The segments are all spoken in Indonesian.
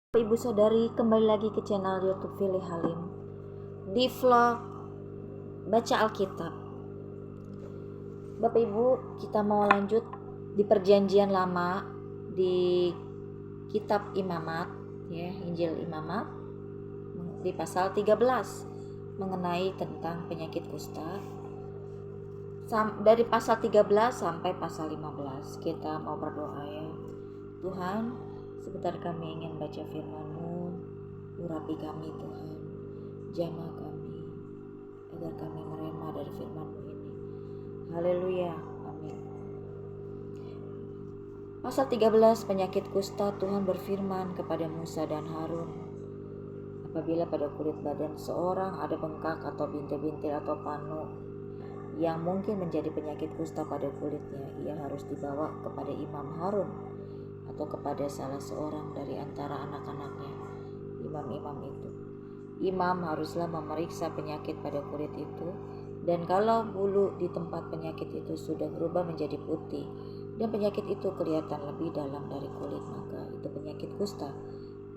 Ibu saudari, kembali lagi ke channel YouTube Fili Halim di vlog baca Alkitab. Bapak Ibu, kita mau lanjut di perjanjian lama di kitab Imamat, ya, Injil Imamat di pasal 13 mengenai tentang penyakit kusta. Dari pasal 13 sampai pasal 15 kita mau berdoa, ya. Tuhan, sebentar kami ingin baca firman-Mu, urapi kami Tuhan, jamah kami, agar kami menerima dari firman-Mu ini. Haleluya, amin. Pasal 13, penyakit kusta. Tuhan berfirman kepada Musa dan Harun, apabila pada kulit badan seorang ada bengkak atau bintil-bintil atau panu yang mungkin menjadi penyakit kusta pada kulitnya, ia harus dibawa kepada Imam Harun atau kepada salah seorang dari antara anak-anaknya, imam-imam itu. Imam haruslah memeriksa penyakit pada kulit itu, dan kalau bulu di tempat penyakit itu sudah berubah menjadi putih, dan penyakit itu kelihatan lebih dalam dari kulit, maka itu penyakit kusta.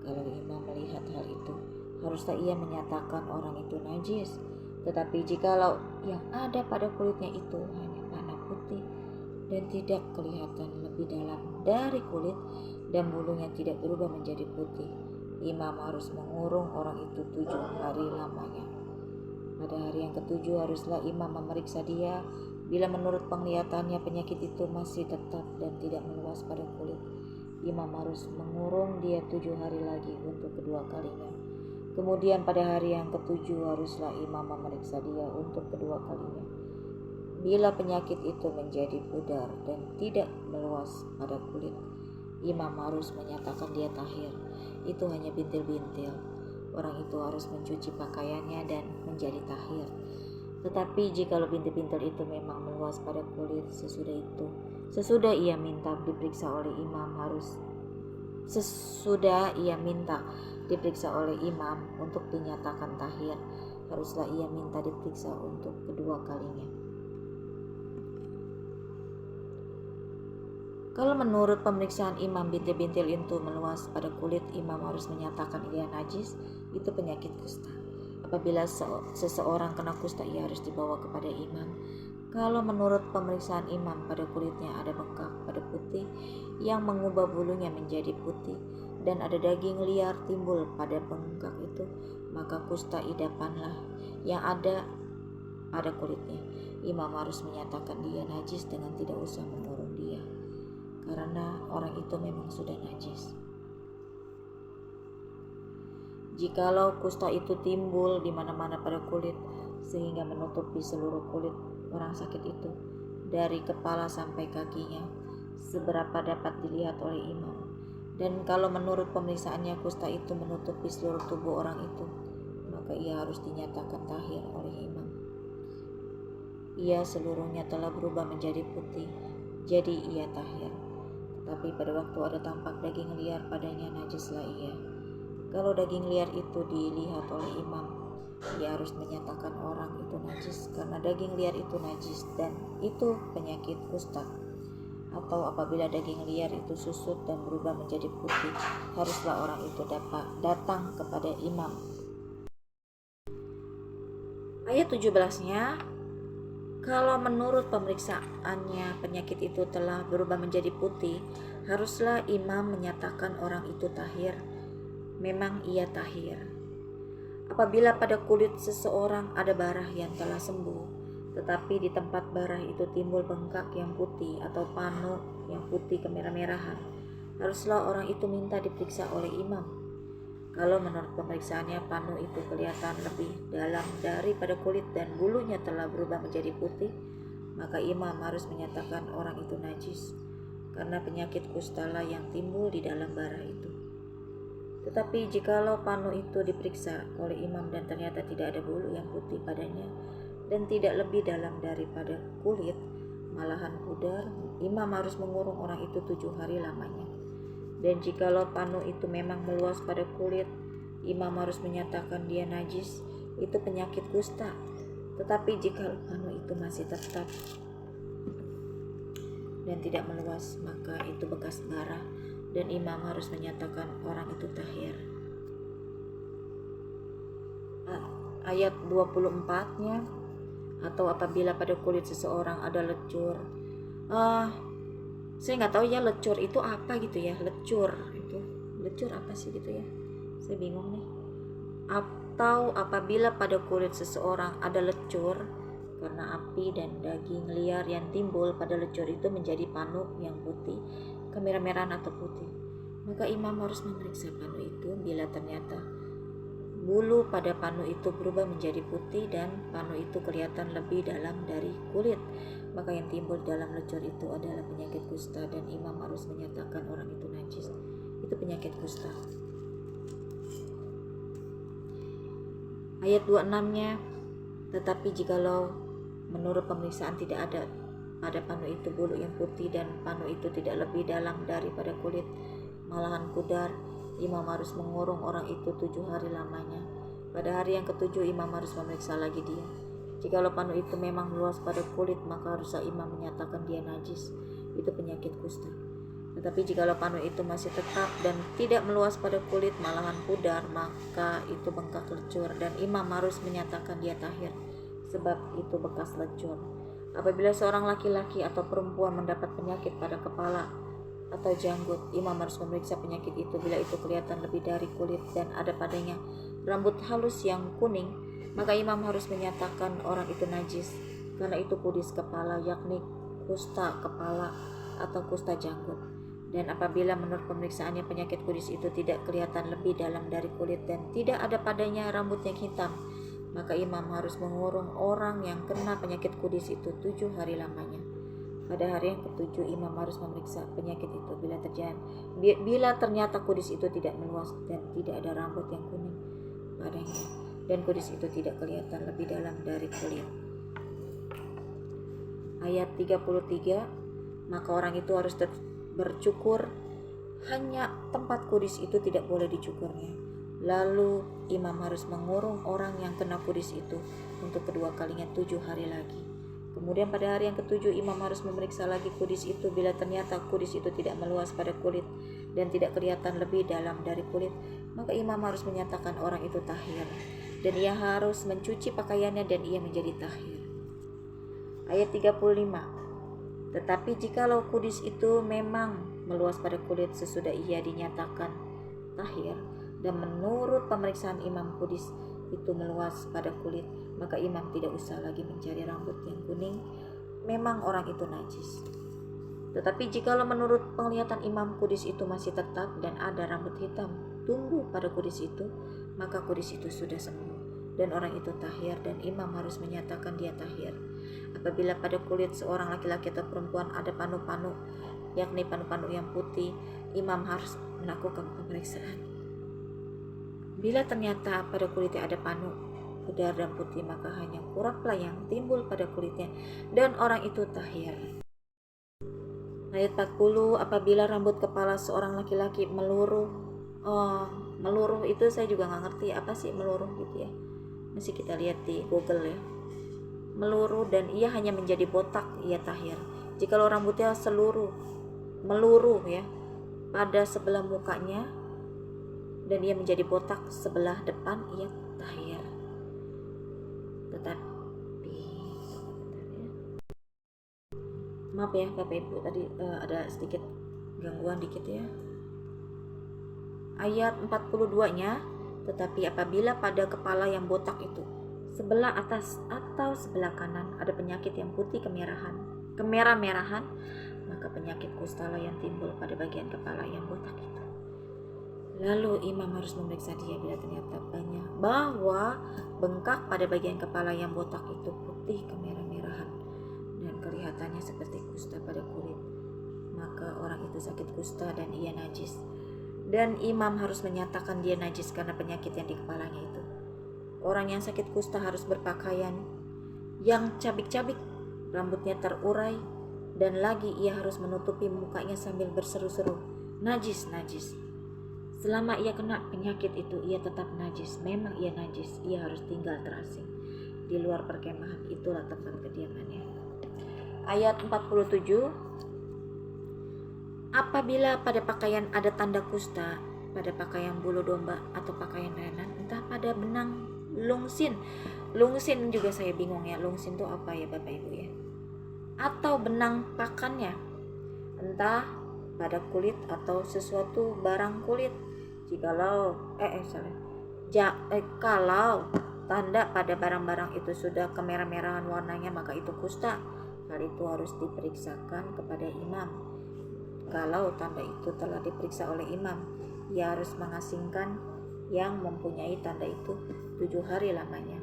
Kalau imam melihat hal itu, haruslah ia menyatakan orang itu najis. Tetapi jikalau yang ada pada kulitnya itu hanya panah putih dan tidak kelihatan lebih dalam dari kulit, dan bulunya tidak berubah menjadi putih, imam harus mengurung orang itu 7 hari lamanya. Pada hari yang ketujuh haruslah imam memeriksa dia. Bila menurut penglihatannya penyakit itu masih tetap dan tidak meluas pada kulit, imam harus mengurung dia 7 hari lagi untuk kedua kalinya. Kemudian pada hari yang ketujuh haruslah imam memeriksa dia untuk kedua kalinya. Bila penyakit itu menjadi pudar dan tidak meluas pada kulit, imam harus menyatakan dia tahir. Itu hanya bintil-bintil. Orang itu harus mencuci pakaiannya dan menjadi tahir. Tetapi jikalau bintil-bintil itu memang meluas pada kulit, sesudah ia minta diperiksa oleh imam untuk dinyatakan tahir, haruslah ia minta diperiksa untuk kedua kalinya. Kalau menurut pemeriksaan imam bintil-bintil itu meluas pada kulit, imam harus menyatakan ia najis. Itu penyakit kusta. Apabila seseorang kena kusta, ia harus dibawa kepada imam. Kalau menurut pemeriksaan imam pada kulitnya ada bengkak pada putih yang mengubah bulunya menjadi putih, dan ada daging liar timbul pada bengkak itu, maka kusta idapanlah yang ada pada kulitnya. Imam harus menyatakan dia najis dengan tidak usah mengurung dia, karena orang itu memang sudah najis. Jikalau kusta itu timbul di mana-mana pada kulit sehingga menutupi seluruh kulit orang sakit itu dari kepala sampai kakinya, seberapa dapat dilihat oleh imam, dan kalau menurut pemeriksaannya kusta itu menutupi seluruh tubuh orang itu, maka ia harus dinyatakan tahir oleh imam. Ia seluruhnya telah berubah menjadi putih, jadi ia tahir. Tetapi pada waktu ada tampak daging liar padanya, najislah ia. Kalau daging liar itu dilihat oleh imam, ia harus menyatakan orang itu najis, karena daging liar itu najis dan itu penyakit kusta. Atau apabila daging liar itu susut dan berubah menjadi putih, haruslah orang itu dapat datang kepada imam. Ayat 17-nya, kalau menurut pemeriksaannya penyakit itu telah berubah menjadi putih, haruslah imam menyatakan orang itu tahir. Memang ia tahir. Apabila pada kulit seseorang ada barah yang telah sembuh, tetapi di tempat barah itu timbul bengkak yang putih atau panu yang putih kemerah-merahan, haruslah orang itu minta diperiksa oleh imam. Kalau menurut pemeriksaannya panu itu kelihatan lebih dalam daripada kulit dan bulunya telah berubah menjadi putih, maka imam harus menyatakan orang itu najis, karena penyakit kustalah yang timbul di dalam barah itu. Tetapi jikalau panu itu diperiksa oleh imam dan ternyata tidak ada bulu yang putih padanya dan tidak lebih dalam daripada kulit, malahan pudar, imam harus mengurung orang itu 7 hari lamanya. Dan jikalau panu itu memang meluas pada kulit, imam harus menyatakan dia najis. Itu penyakit kusta. Tetapi jikalau panu itu masih tetap dan tidak meluas, maka itu bekas darah, dan imam harus menyatakan orang itu tahir. Ayat 24-nya, atau apabila pada kulit seseorang ada lecur. Saya nggak tahu ya lecur itu apa gitu ya. Lecur apa sih gitu ya, saya bingung nih. Atau apabila pada kulit seseorang ada lecur karena api dan daging liar yang timbul pada lecur itu menjadi panu yang putih, kemerah-merahan atau putih, maka imam harus memeriksa panu itu. Bila ternyata bulu pada panu itu berubah menjadi putih dan panu itu kelihatan lebih dalam dari kulit, maka yang timbul dalam lecur itu adalah penyakit kusta dan imam harus menyatakan orang itu najis. Itu penyakit kusta. Ayat 26-nya, tetapi jikalau menurut pemeriksaan tidak ada pada panu itu bulu yang putih dan panu itu tidak lebih dalam daripada kulit, malahan pudar, imam harus mengurung orang itu 7 hari lamanya. Pada hari yang ke-7 imam harus memeriksa lagi dia. Jikalau panu itu memang meluas pada kulit, maka haruslah imam menyatakan dia najis. Itu penyakit kusta. Tetapi jikalau panu itu masih tetap dan tidak meluas pada kulit, malahan pudar, maka itu bengkak lecur dan imam harus menyatakan dia tahir, sebab itu bekas lecur. Apabila seorang laki-laki atau perempuan mendapat penyakit pada kepala atau janggut, imam harus memeriksa penyakit itu. Bila itu kelihatan lebih dari kulit dan ada padanya rambut halus yang kuning, maka imam harus menyatakan orang itu najis, karena itu kudis kepala, yakni kusta kepala atau kusta janggut. Dan apabila menurut pemeriksaannya penyakit kudis itu tidak kelihatan lebih dalam dari kulit dan tidak ada padanya rambut yang hitam, maka imam harus mengurung orang yang kena penyakit kudis itu 7 hari lamanya. Pada hari yang ke-7 imam harus memeriksa penyakit itu. Bila ternyata kudis itu tidak meluas dan tidak ada rambut yang kuning padanya, dan kudis itu tidak kelihatan lebih dalam dari kulit. Ayat 33, maka orang itu harus bercukur, hanya tempat kudis itu tidak boleh dicukurnya. Lalu imam harus mengurung orang yang kena kudis itu untuk kedua kalinya 7 hari lagi. Kemudian pada hari yang ke-7 imam harus memeriksa lagi kudis itu. Bila ternyata kudis itu tidak meluas pada kulit dan tidak kelihatan lebih dalam dari kulit, maka imam harus menyatakan orang itu tahir, dan ia harus mencuci pakaiannya dan ia menjadi tahir. Ayat 35, tetapi jikalau kudis itu memang meluas pada kulit sesudah ia dinyatakan tahir, dan menurut pemeriksaan imam kudis itu meluas pada kulit, maka imam tidak usah lagi mencari rambut yang kuning, memang orang itu najis. Tetapi jikalau menurut penglihatan imam kudis itu masih tetap dan ada rambut hitam tumbuh pada kudis itu, maka kudis itu sudah sembuh dan orang itu tahir, dan imam harus menyatakan dia tahir. Apabila pada kulit seorang laki-laki atau perempuan ada panu-panu, yakni panu-panu yang putih, imam harus melakukan pemeriksaan. Bila ternyata pada kulitnya ada panu, pudar dan putih, maka hanya kuraplah yang timbul pada kulitnya dan orang itu tahir. Ayat 40, apabila rambut kepala seorang laki-laki meluruh, meluruh itu saya juga nggak ngerti apa sih meluruh gitu ya, masih kita lihat di Google ya. Meluruh dan ia hanya menjadi botak, ia tahir. Jikalau rambutnya meluruh ya pada sebelah mukanya dan ia menjadi botak sebelah depan, ia tahir. Tetapi maaf ya Bapak Ibu, tadi ada sedikit gangguan dikit ya. Ayat 42-nya, tetapi apabila pada kepala yang botak itu sebelah atas atau sebelah kanan ada penyakit yang putih kemerah-merahan, maka penyakit kustalah yang timbul pada bagian kepala yang botak itu. Lalu imam harus memeriksa dia. Bila ternyata banyak bahwa bengkak pada bagian kepala yang botak itu putih kemerah-merahan dan kelihatannya seperti kusta pada kulit, maka orang itu sakit kusta dan ia najis, dan imam harus menyatakan dia najis karena penyakit yang di kepalanya itu. Orang yang sakit kusta harus berpakaian yang cabik-cabik, rambutnya terurai, dan lagi ia harus menutupi mukanya sambil berseru-seru, najis, najis. Selama ia kena penyakit itu, ia tetap najis. Memang ia najis, ia harus tinggal terasing di luar perkemahan, itulah tempat kediamannya. Ayat 47, Apabila pada pakaian ada tanda kusta, pada pakaian bulu domba atau pakaian lenan, entah pada benang lungsin. Lungsin juga saya bingung ya, lungsin itu apa ya Bapak Ibu ya? Atau benang pakannya, entah pada kulit atau sesuatu barang kulit. Jikalau kalau tanda pada barang-barang itu sudah kemerah-merahan warnanya, maka itu kusta. Hal itu harus diperiksakan kepada imam. Kalau tanda itu telah diperiksa oleh imam, ia harus mengasingkan yang mempunyai tanda itu 7 hari lamanya.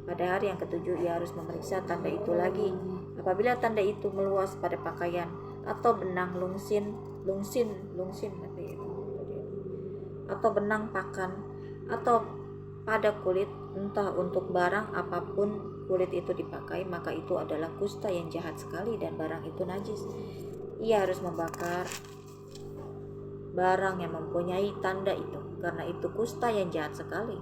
Pada hari yang ke-7 ia harus memeriksa tanda itu lagi. Apabila tanda itu meluas pada pakaian atau benang lungsin apa ya itu? Atau benang pakan atau pada kulit, entah untuk barang apapun kulit itu dipakai, maka itu adalah kusta yang jahat sekali dan barang itu najis. Ia harus membakar barang yang mempunyai tanda itu, karena itu kusta yang jahat sekali.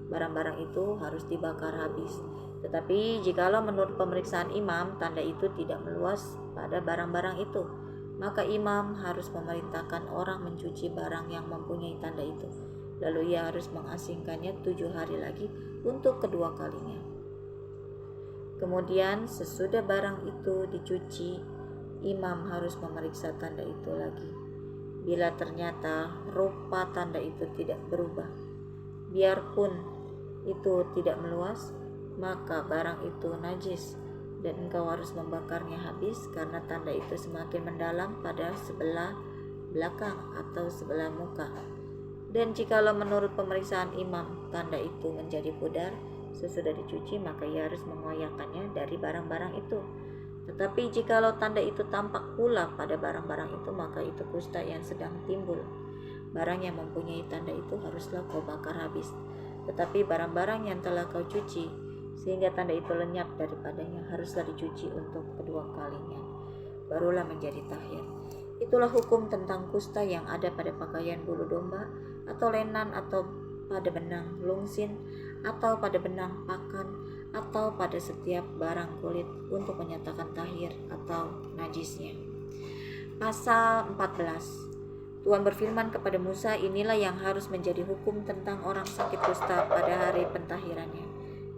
Barang-barang itu harus dibakar habis. Tetapi jikalau menurut pemeriksaan imam tanda itu tidak meluas pada barang-barang itu, maka imam harus memerintahkan orang mencuci barang yang mempunyai tanda itu. Lalu ia harus mengasingkannya 7 hari lagi untuk kedua kalinya. Kemudian sesudah barang itu dicuci, imam harus memeriksa tanda itu lagi. Bila ternyata rupa tanda itu tidak berubah, biarpun itu tidak meluas, maka barang itu najis dan engkau harus membakarnya habis, karena tanda itu semakin mendalam pada sebelah belakang atau sebelah muka. Dan jikalau menurut pemeriksaan imam tanda itu menjadi pudar sesudah dicuci, maka ia harus mengoyakkannya dari barang-barang itu. Tetapi jikalau tanda itu tampak pula pada barang-barang itu, maka itu kusta yang sedang timbul. Barang yang mempunyai tanda itu haruslah kau bakar habis. Tetapi barang-barang yang telah kau cuci sehingga tanda itu lenyap daripadanya haruslah dicuci untuk kedua kalinya, barulah menjadi tahir. Itulah hukum tentang kusta yang ada pada pakaian bulu domba atau lenan, atau pada benang lungsin, atau pada benang pakan, atau pada setiap barang kulit untuk menyatakan tahir atau najisnya. Pasal 14. Tuhan berfirman kepada Musa, inilah yang harus menjadi hukum tentang orang sakit kusta pada hari pentahirannya.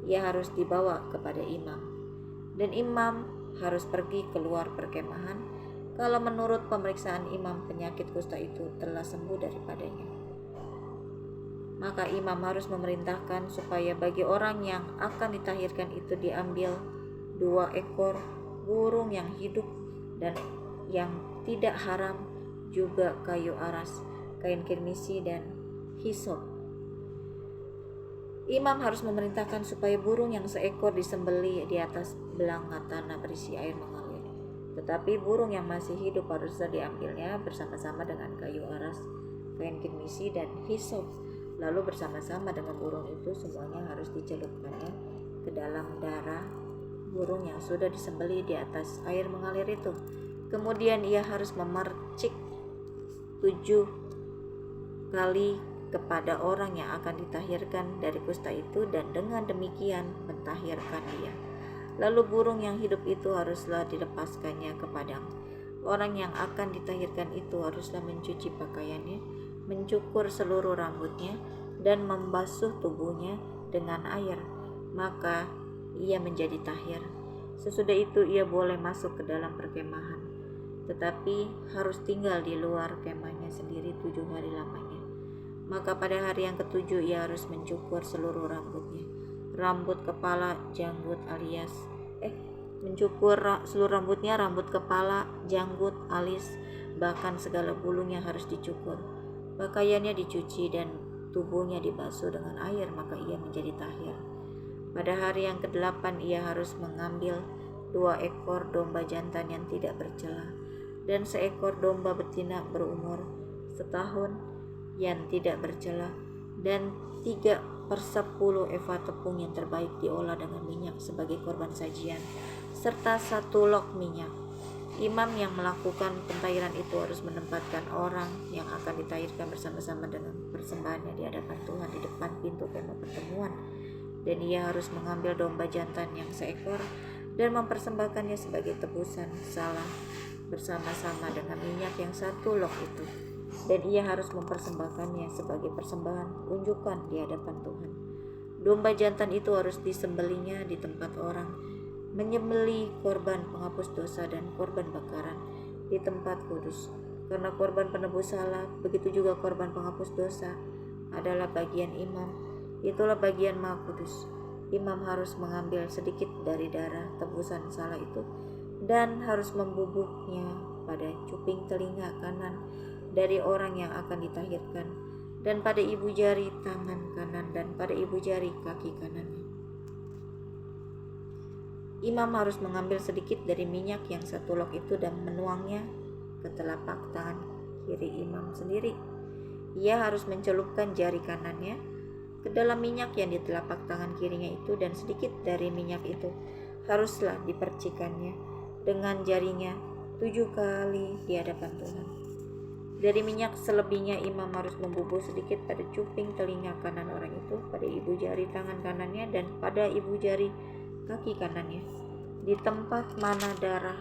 Ia harus dibawa kepada imam, dan imam harus pergi keluar perkemahan kalau menurut pemeriksaan imam penyakit kusta itu telah sembuh daripadanya. Maka imam harus memerintahkan supaya bagi orang yang akan ditahirkan itu diambil 2 ekor burung yang hidup dan yang tidak haram, juga kayu aras, kain kirmisi, dan hisop. Imam harus memerintahkan supaya burung yang seekor disembeli di atas belanga tanah berisi air mengalir. Tetapi burung yang masih hidup haruslah diambilnya bersama-sama dengan kayu aras, kain kirmisi, dan hisop. Lalu bersama-sama dengan burung itu semuanya harus dicelupkannya ke dalam darah burung yang sudah disembeli di atas air mengalir itu. Kemudian ia harus memercik 7 kali kepada orang yang akan ditahirkan dari kusta itu, dan dengan demikian mentahirkan dia. Lalu burung yang hidup itu haruslah dilepaskannya ke padang. Orang yang akan ditahirkan itu haruslah mencuci pakaiannya, mencukur seluruh rambutnya, dan membasuh tubuhnya dengan air, maka ia menjadi tahir. Sesudah itu ia boleh masuk ke dalam perkemahan, tetapi harus tinggal di luar kemahnya sendiri 7 hari lamanya. Maka pada hari yang ke-7 ia harus mencukur seluruh rambutnya, rambut kepala, janggut alias mencukur seluruh rambutnya, rambut kepala, janggut, alis, bahkan segala bulunya harus dicukur. Pakaiannya dicuci dan tubuhnya dibasuh dengan air, maka ia menjadi tahir. Pada hari yang ke-8 ia harus mengambil 2 ekor domba jantan yang tidak bercela dan 1 ekor domba betina berumur setahun yang tidak bercela, dan 3/10 eva tepung yang terbaik diolah dengan minyak sebagai korban sajian, serta 1 log minyak. Imam yang melakukan pentahiran itu harus menempatkan orang yang akan ditahirkan bersama-sama dengan persembahannya di hadapan Tuhan di depan pintu kemah pertemuan, dan ia harus mengambil domba jantan yang 1 ekor dan mempersembahkannya sebagai tebusan salah bersama-sama dengan minyak yang 1 log itu, dan ia harus mempersembahkannya sebagai persembahan unjukan di hadapan Tuhan. Domba jantan itu harus disembelihnya di tempat orang menyembelih korban penghapus dosa dan korban bakaran di tempat kudus. Karena korban penebus salah, begitu juga korban penghapus dosa adalah bagian imam. Itulah bagian Maha Kudus. Imam harus mengambil sedikit dari darah tebusan salah itu dan harus membubuknya pada cuping telinga kanan dari orang yang akan ditahirkan, dan pada ibu jari tangan kanan, dan pada ibu jari kaki kanannya. Imam harus mengambil sedikit dari minyak yang 1 log itu dan menuangnya ke telapak tangan kiri imam sendiri. Ia harus mencelupkan jari kanannya ke dalam minyak yang di telapak tangan kirinya itu, dan sedikit dari minyak itu haruslah dipercikannya dengan jarinya 7 kali di hadapan Tuhan. Dari minyak selebihnya imam harus membubuk sedikit pada cuping telinga kanan orang itu, pada ibu jari tangan kanannya, dan pada ibu jari kaki kanannya, di tempat mana darah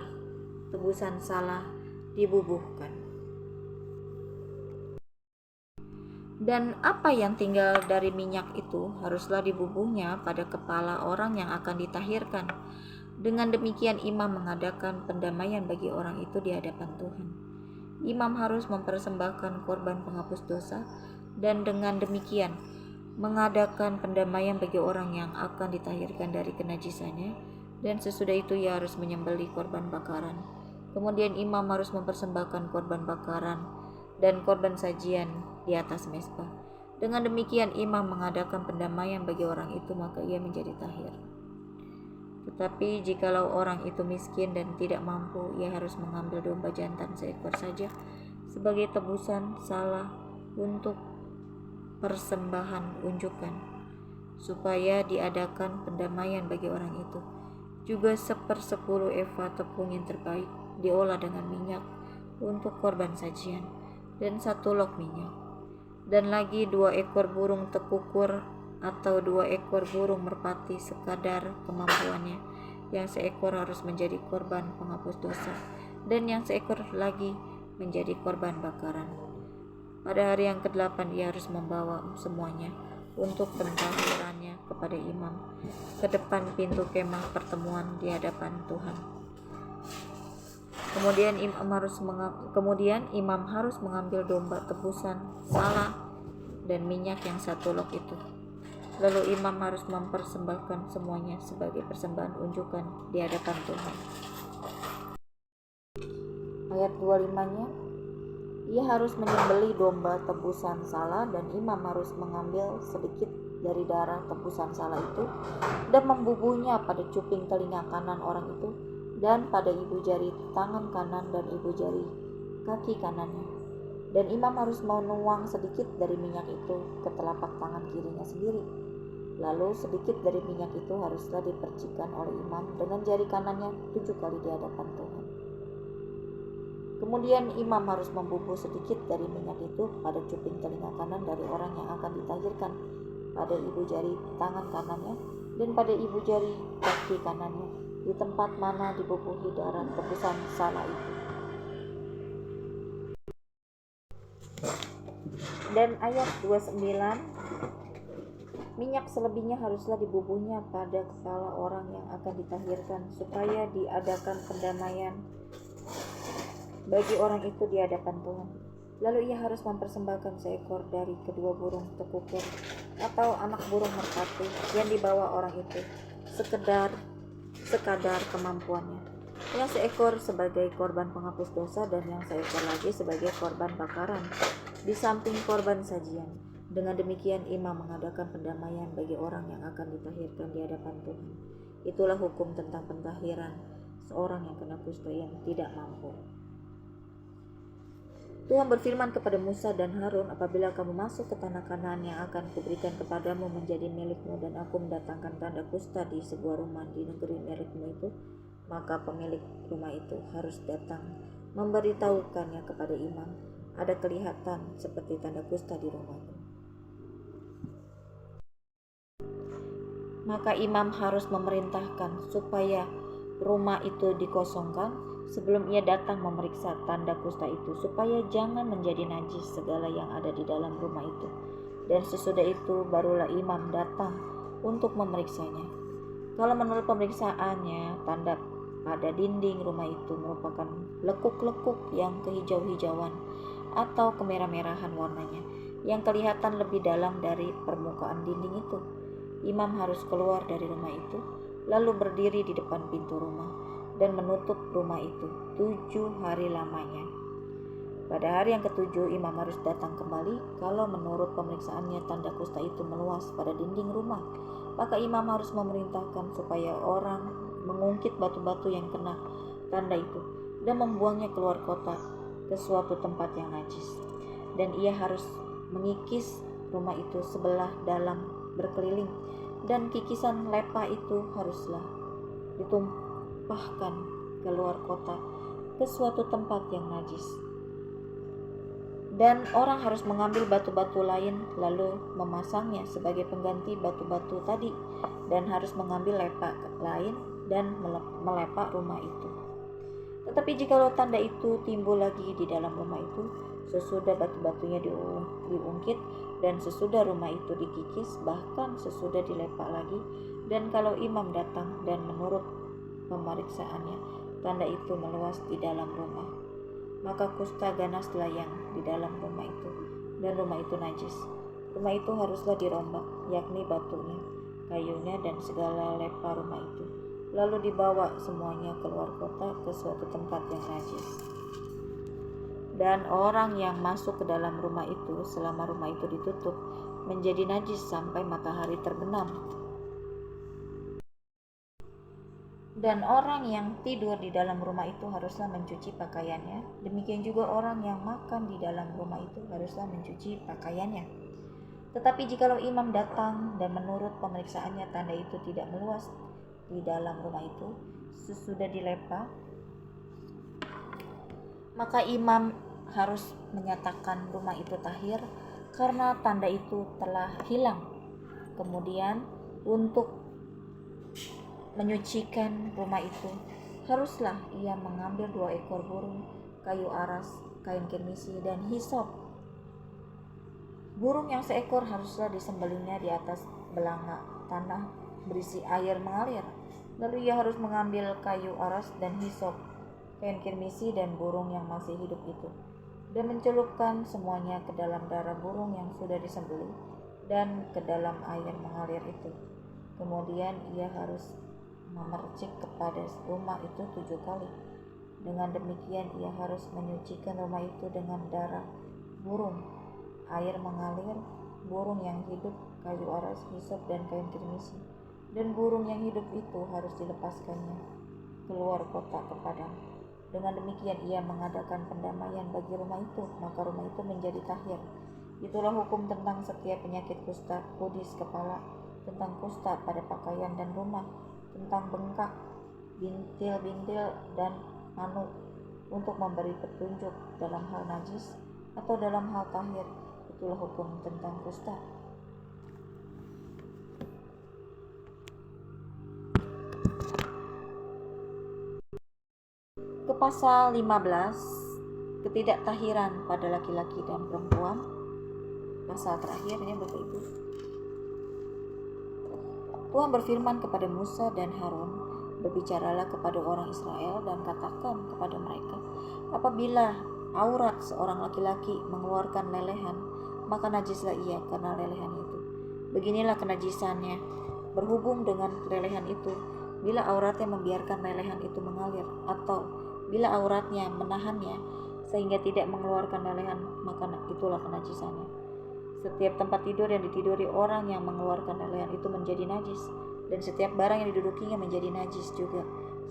tebusan salah dibubuhkan. Dan apa yang tinggal dari minyak itu haruslah dibubuhnya pada kepala orang yang akan ditahirkan. Dengan demikian imam mengadakan pendamaian bagi orang itu di hadapan Tuhan. Imam harus mempersembahkan korban penghapus dosa, dan dengan demikian mengadakan pendamaian bagi orang yang akan ditahirkan dari kenajisannya, dan sesudah itu ia harus menyembelih korban bakaran. Kemudian imam harus mempersembahkan korban bakaran dan korban sajian di atas mezbah. Dengan demikian imam mengadakan pendamaian bagi orang itu, maka ia menjadi tahir. Tetapi jikalau orang itu miskin dan tidak mampu, ia harus mengambil domba jantan 1 ekor saja sebagai tebusan salah untuk persembahan unjukan, supaya diadakan pendamaian bagi orang itu. Juga 1/10 eva tepung yang terbaik diolah dengan minyak untuk korban sajian, dan 1 log minyak. Dan lagi 2 ekor burung tekukur atau 2 ekor burung merpati sekadar kemampuannya. Yang 1 ekor harus menjadi korban penghapus dosa, dan yang 1 ekor lagi menjadi korban bakaran. Pada hari yang ke-8 ia harus membawa semuanya untuk pentahirannya kepada imam ke depan pintu kemah pertemuan di hadapan Tuhan. Kemudian imam harus mengambil domba tebusan salah dan minyak yang 1 log itu. Lalu imam harus mempersembahkan semuanya sebagai persembahan unjukan di hadapan Tuhan. Ayat 25-nya, ia harus menyembelih domba tebusan salah, dan imam harus mengambil sedikit dari darah tebusan salah itu dan membubuhnya pada cuping telinga kanan orang itu, dan pada ibu jari tangan kanan dan ibu jari kaki kanannya. Dan imam harus menuang sedikit dari minyak itu ke telapak tangan kirinya sendiri. Lalu sedikit dari minyak itu haruslah dipercikan oleh imam dengan jari kanannya 7 kali di hadapan Tuhan. Kemudian imam harus membubuh sedikit dari minyak itu pada cuping telinga kanan dari orang yang akan ditahirkan, pada ibu jari tangan kanannya, dan pada ibu jari kaki kanannya, di tempat mana dibubuhi darah tebusan salah itu. Dan ayat 29, minyak selebihnya haruslah dibubuhnya pada kepala orang yang akan ditahirkan, supaya diadakan pendamaian bagi orang itu di hadapan Tuhan. Lalu ia harus mempersembahkan 1 ekor dari kedua burung tekukur atau anak burung merpati yang dibawa orang itu, sekadar kemampuannya. Yang 1 ekor sebagai korban penghapus dosa, dan yang 1 ekor lagi sebagai korban bakaran di samping korban sajian. Dengan demikian imam mengadakan pendamaian bagi orang yang akan ditahirkan di hadapan Tuhan. Itulah hukum tentang pentahiran seorang yang kena kusta yang tidak mampu. Tuhan berfirman kepada Musa dan Harun, apabila kamu masuk ke tanah Kanaan yang akan kuberikan kepadamu menjadi milikmu, dan aku mendatangkan tanda kusta di sebuah rumah di negeri milikmu itu, maka pemilik rumah itu harus datang memberitahukannya kepada imam, ada kelihatan seperti tanda kusta di rumahku. Maka imam harus memerintahkan supaya rumah itu dikosongkan sebelum ia datang memeriksa tanda kusta itu, supaya jangan menjadi najis segala yang ada di dalam rumah itu. Dan sesudah itu barulah imam datang untuk memeriksanya. Kalau menurut pemeriksaannya, tanda pada dinding rumah itu merupakan lekuk-lekuk yang kehijau-hijauan atau kemerah-merahan warnanya, yang kelihatan lebih dalam dari permukaan dinding itu. Imam harus keluar dari rumah itu, lalu berdiri di depan pintu rumah dan menutup rumah itu 7 hari lamanya. Pada hari yang ketujuh, imam harus datang kembali. Kalau menurut pemeriksaannya tanda kusta itu meluas pada dinding rumah, maka imam harus memerintahkan supaya orang mengungkit batu-batu yang kena tanda itu dan membuangnya keluar kota ke suatu tempat yang najis. Dan ia harus mengikis rumah itu sebelah dalam berkeliling, dan kikisan lepa itu haruslah ditumpahkan keluar kota ke suatu tempat yang najis. Dan orang harus mengambil batu-batu lain lalu memasangnya sebagai pengganti batu-batu tadi, dan harus mengambil lepa lain dan melepa rumah itu. Tetapi jikalau tanda itu timbul lagi di dalam rumah itu sesudah batu-batunya diungkit dan sesudah rumah itu dikikis, bahkan sesudah dilepa lagi, dan kalau imam datang dan menurut pemeriksaannya tanda itu meluas di dalam rumah, maka kusta ganaslah yang di dalam rumah itu, dan rumah itu najis. Rumah itu haruslah dirombak, yakni batunya, kayunya, dan segala lepa rumah itu, lalu dibawa semuanya keluar kota ke suatu tempat yang najis. Dan orang yang masuk ke dalam rumah itu selama rumah itu ditutup menjadi najis sampai matahari terbenam. Dan orang yang tidur di dalam rumah itu haruslah mencuci pakaiannya. Demikian juga orang yang makan di dalam rumah itu haruslah mencuci pakaiannya. Tetapi jikalau imam datang dan menurut pemeriksaannya tanda itu tidak meluas di dalam rumah itu sesudah dilepa, maka imam harus menyatakan rumah itu tahir karena tanda itu telah hilang. Kemudian untuk menyucikan rumah itu haruslah ia mengambil 2 ekor burung, kayu aras, kain kirmisi, dan hisop. Burung yang seekor haruslah disembelihnya di atas belanga tanah berisi air mengalir. Lalu ia harus mengambil kayu aras dan hisop, kain kirmisi, dan burung yang masih hidup itu, dan mencelupkan semuanya ke dalam darah burung yang sudah disembelih dan ke dalam air mengalir itu. Kemudian ia harus memercik kepada rumah itu 7 kali. Dengan demikian ia harus menyucikan rumah itu dengan darah burung, air mengalir, burung yang hidup, kayu aras, hisop, dan kain kirmisi. Dan burung yang hidup itu harus dilepaskannya keluar kota ke padang. Dengan demikian ia mengadakan pendamaian bagi rumah itu, maka rumah itu menjadi tahir. Itulah hukum tentang setiap penyakit kusta, kudis kepala, tentang kusta pada pakaian dan rumah, tentang bengkak, bintil-bintil, dan manu, untuk memberi petunjuk dalam hal najis atau dalam hal tahir. Itulah hukum tentang kusta. Ke pasal 15, ketidaktahiran pada laki-laki dan perempuan. Pasal terakhirnya Bapak Ibu. Tuhan berfirman kepada Musa dan Harun, berbicaralah kepada orang Israel dan katakan kepada mereka, apabila aurat seorang laki-laki mengeluarkan lelehan, maka najislah ia karena lelehan itu. Beginilah kenajisannya berhubung dengan lelehan itu, bila auratnya membiarkan lelehan itu mengalir, atau bila auratnya menahannya sehingga tidak mengeluarkan lelehan, maka itulah kenajisannya. Setiap tempat tidur yang ditiduri orang yang mengeluarkan lelehan itu menjadi najis, dan setiap barang yang didudukinya menjadi najis juga.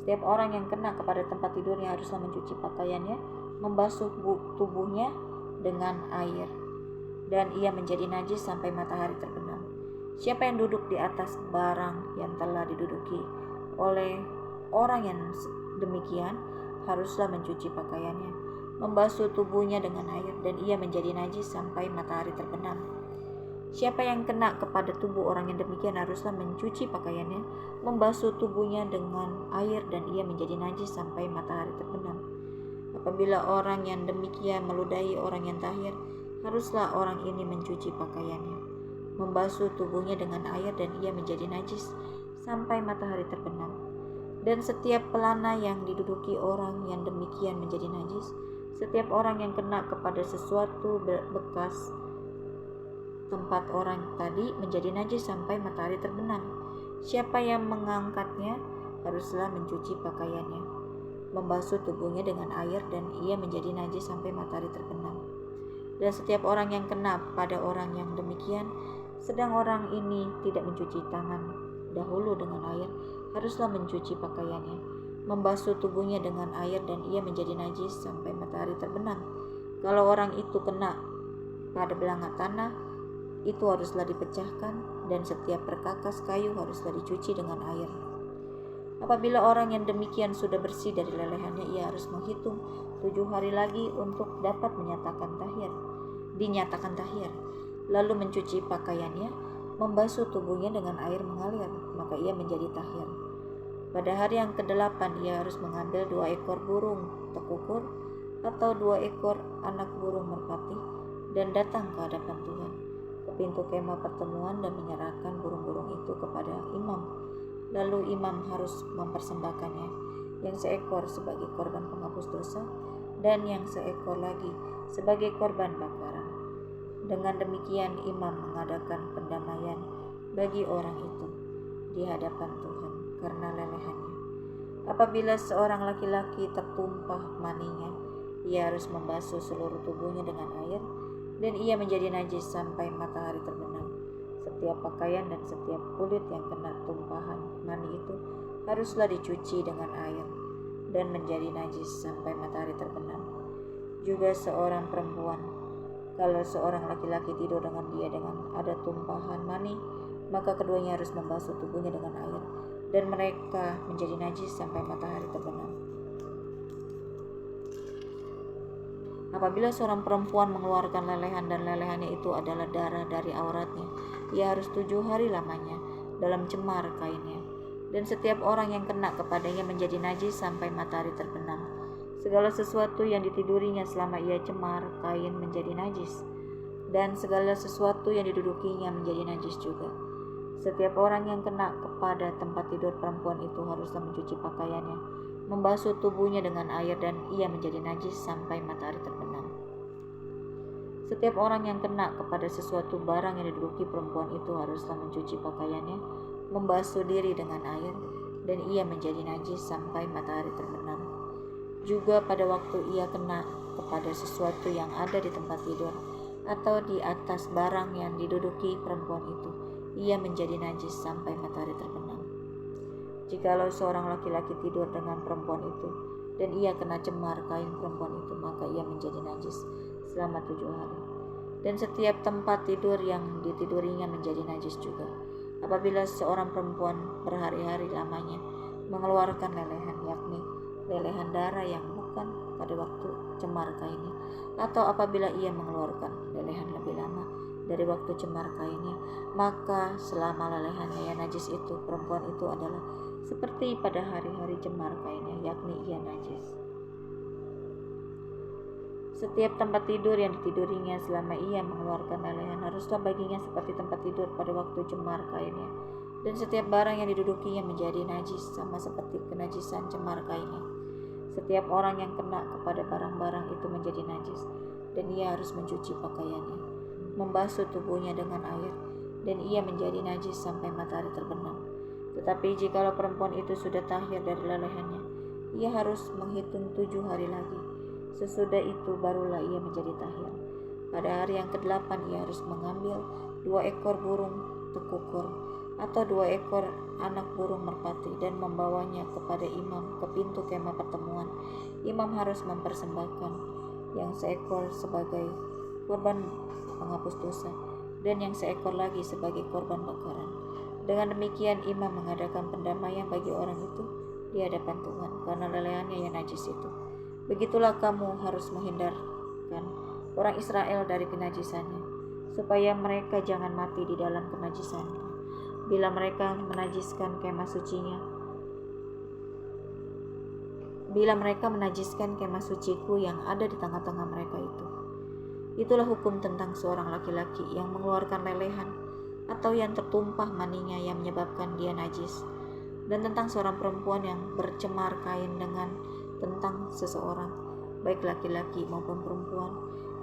Setiap orang yang kena kepada tempat tidurnya haruslah mencuci pakaiannya, membasuh tubuhnya dengan air, dan ia menjadi najis sampai matahari terbenam. Siapa yang duduk di atas barang yang telah diduduki oleh orang yang demikian haruslah mencuci pakaiannya, membasuh tubuhnya dengan air, dan ia menjadi najis sampai matahari terbenam. Siapa yang kena kepada tubuh orang yang demikian haruslah mencuci pakaiannya, membasuh tubuhnya dengan air, dan ia menjadi najis sampai matahari terbenam. Apabila orang yang demikian meludahi orang yang tahir, haruslah orang ini mencuci pakaiannya, membasuh tubuhnya dengan air, dan ia menjadi najis sampai matahari terbenam. Dan setiap pelana yang diduduki orang yang demikian menjadi najis. Setiap orang yang kena kepada sesuatu bekas tempat orang tadi menjadi najis sampai matahari terbenam. Siapa yang mengangkatnya haruslah mencuci pakaiannya, membasuh tubuhnya dengan air, dan ia menjadi najis sampai matahari terbenam. Dan setiap orang yang kena pada orang yang demikian, sedang orang ini tidak mencuci tangan dahulu dengan air, haruslah mencuci pakaiannya, membasuh tubuhnya dengan air, dan ia menjadi najis sampai matahari terbenam. Kalau orang itu kena pada belanga tanah, itu haruslah dipecahkan, dan setiap perkakas kayu haruslah dicuci dengan air. Apabila orang yang demikian sudah bersih dari lelehannya, ia harus menghitung 7 hari lagi untuk dapat dinyatakan tahir, lalu mencuci pakaiannya, membasuh tubuhnya dengan air mengalir, maka ia menjadi tahir. Pada hari yang ke-8 ia harus mengambil 2 ekor burung tekukur atau 2 ekor anak burung merpati, dan datang ke hadapan Tuhan ke pintu kemah pertemuan dan menyerahkan burung-burung itu kepada imam. Lalu imam harus mempersembahkannya, yang seekor sebagai korban penghapus dosa, dan yang seekor lagi sebagai korban bakaran. Dengan demikian imam mengadakan pendamaian bagi orang itu di hadapan Tuhan karena lelehannya. Apabila seorang laki-laki tertumpah maninya, ia harus membasuh seluruh tubuhnya dengan air, dan ia menjadi najis sampai matahari terbenam. Setiap pakaian dan setiap kulit yang kena tumpahan mani itu haruslah dicuci dengan air, dan menjadi najis sampai matahari terbenam. Juga seorang perempuan, kalau seorang laki-laki tidur dengan dia dengan ada tumpahan mani, maka keduanya harus membasuh tubuhnya dengan air, dan mereka menjadi najis sampai matahari terbenam. Apabila seorang perempuan mengeluarkan lelehan dan lelehannya itu adalah darah dari auratnya, ia harus 7 hari lamanya dalam cemar kainnya, dan setiap orang yang kena kepadanya menjadi najis sampai matahari terbenam. Segala sesuatu yang ditidurinya selama ia cemar kain menjadi najis, dan segala sesuatu yang didudukinya menjadi najis juga. Setiap orang yang kena kepada tempat tidur perempuan itu haruslah mencuci pakaiannya, membasuh tubuhnya dengan air, dan ia menjadi najis sampai matahari terbenam. Setiap orang yang kena kepada sesuatu barang yang diduduki perempuan itu haruslah mencuci pakaiannya, membasuh diri dengan air, dan ia menjadi najis sampai matahari terbenam. Juga pada waktu ia kena kepada sesuatu yang ada di tempat tidur atau di atas barang yang diduduki perempuan itu, ia menjadi najis sampai matahari terbenam. Jikalau seorang laki-laki tidur dengan perempuan itu, dan ia kena cemar kain perempuan itu, maka ia menjadi najis selama 7 hari. Dan setiap tempat tidur yang ditidurinya menjadi najis juga. Apabila seorang perempuan berhari-hari lamanya mengeluarkan lelehan, yakni lelehan darah yang bukan pada waktu cemar kainnya, atau apabila ia mengeluarkan lelehan lebih lama dari waktu cemar kainnya, maka selama lelehannya yang najis itu, perempuan itu adalah seperti pada hari-hari cemar kainnya, yakni ia najis. Setiap tempat tidur yang ditidurinya selama ia mengeluarkan lelehan haruslah baginya seperti tempat tidur pada waktu cemar kainnya, dan setiap barang yang didudukinya menjadi najis sama seperti kenajisan cemar kainnya. Setiap orang yang kena kepada barang-barang itu menjadi najis, dan ia harus mencuci pakaiannya, membasuh tubuhnya dengan air, dan ia menjadi najis sampai matahari terbenam. Tetapi jikalau perempuan itu sudah tahir dari lelehannya, ia harus menghitung 7 hari lagi. Sesudah itu barulah ia menjadi tahir. Pada hari yang ke-8 ia harus mengambil 2 ekor burung tekukur atau 2 ekor anak burung merpati, dan membawanya kepada imam ke pintu kemah pertemuan. Imam harus mempersembahkan yang seekor sebagai korban penghapus dosa, dan yang seekor lagi sebagai korban bakaran. Dengan demikian imam mengadakan pendamaian bagi orang itu di hadapan Tuhan karena lelehannya yang najis itu. Begitulah kamu harus menghindarkan orang Israel dari kenajisannya. supaya mereka jangan mati di dalam kenajisan. Bila mereka menajiskan kemah sucinya, bila mereka menajiskan kemah suciku yang ada di tengah-tengah mereka itu. Itulah hukum tentang seorang laki-laki yang mengeluarkan lelehan atau yang tertumpah maninya yang menyebabkan dia najis, dan tentang seorang perempuan yang bercemar kain dengan tentang seseorang, baik laki-laki maupun perempuan,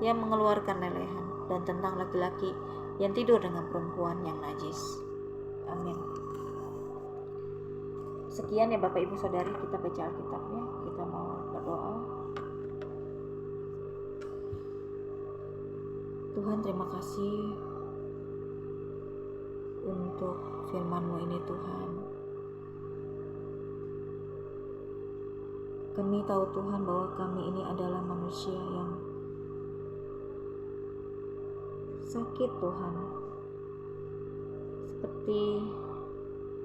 yang mengeluarkan lelehan, dan tentang laki-laki yang tidur dengan perempuan yang najis. Amin. Sekian ya Bapak Ibu Saudari, kita baca Alkitabnya, kita mau berdoa. Tuhan, terima kasih untuk firman-Mu ini Tuhan. Kami tahu Tuhan bahwa kami ini adalah manusia yang sakit Tuhan. Seperti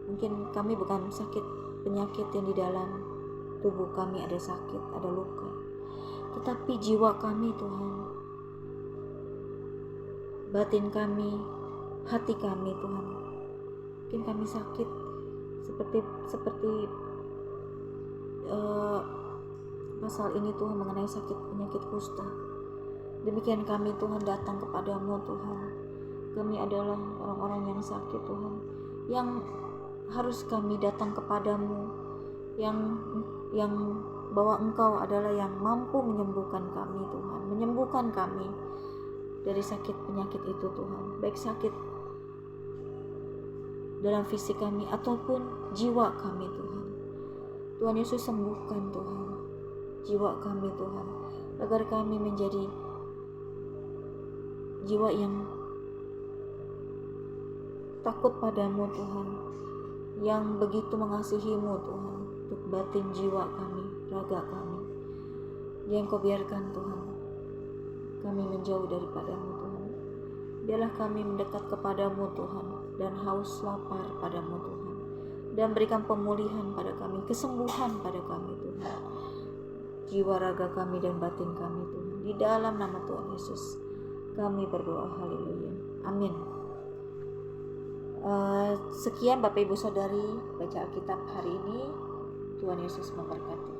mungkin kami bukan sakit penyakit yang di dalam tubuh kami ada sakit, ada luka, tetapi jiwa kami Tuhan, batin kami, hati kami Tuhan, mungkin kami sakit seperti pasal ini Tuhan mengenai sakit penyakit kusta. Demikian kami Tuhan datang kepadamu Tuhan. Kami adalah orang-orang yang sakit Tuhan, yang harus kami datang kepadamu, yang bahwa Engkau adalah yang mampu menyembuhkan kami Tuhan, menyembuhkan kami dari sakit penyakit itu Tuhan, baik sakit dalam fisik kami ataupun jiwa kami Tuhan. Tuhan Yesus, sembuhkan Tuhan jiwa kami Tuhan, agar kami menjadi jiwa yang takut padamu Tuhan, yang begitu mengasihimu Tuhan, untuk batin jiwa kami, raga kami, yang Kau biarkan Tuhan kami menjauh daripadamu Tuhan. Biarlah kami mendekat kepadamu Tuhan, dan haus lapar padamu Tuhan, dan berikan pemulihan pada kami, kesembuhan pada kami Tuhan, jiwa raga kami dan batin kami Tuhan. Di dalam nama Tuhan Yesus kami berdoa, haleluya, amin. Sekian Bapak Ibu Saudari baca Alkitab hari ini. Tuhan Yesus memberkati.